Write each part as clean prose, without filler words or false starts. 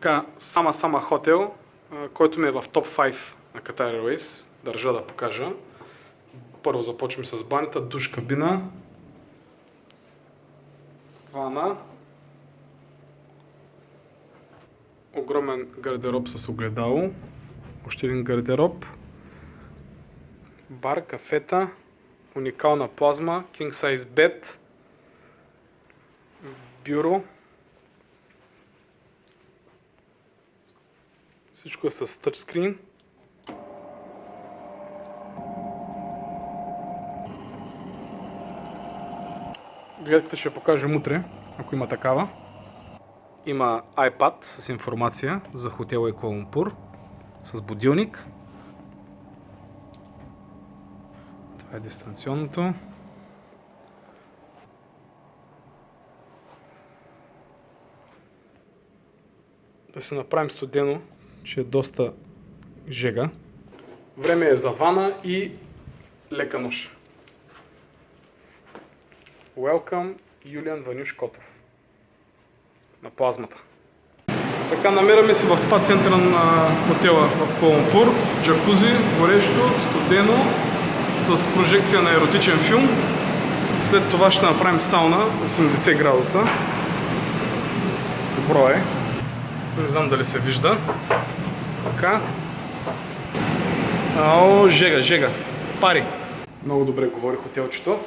Така, сама хотел, който ми е в топ 5 на Qatar Airways. Държа да покажа. Първо започваме с банята, душ кабина, вана, огромен гардероб с огледало, още един гардероб, бар, кафета, уникална плазма, king size bed, бюро. Всичко е с тъчскрин. Гледката ще покажем утре, ако има такава. Има iPad с информация за хотела Куала Лумпур с будилник. Това е дистанционното. Да се направим студено, че е доста жега. Време е за вана и лека нощ. Welcome, Юлиан Ванюш Котов на плазмата. Така, намираме се в спа центъра на хотела в Куала Лумпур. Джакузи, горещо, студено, с прожекция на еротичен филм. След това ще направим сауна 80 градуса. Добро е. Не знам дали се вижда. Така. Ао, жега. Пари. Много добре говори хотелчето.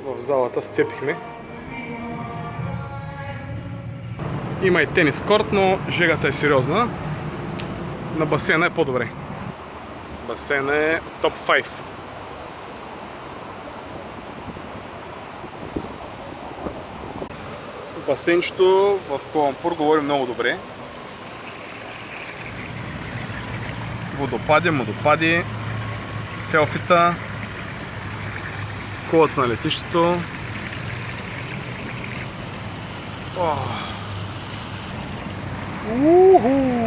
В залата сцепихме. Има и тенис корт, но жегата е сериозна. На басейна е по-добре. Басейна е топ 5. Басейнчето в Куала Лумпур говори много добре. Водопади, селфита, колата на летището. Уху!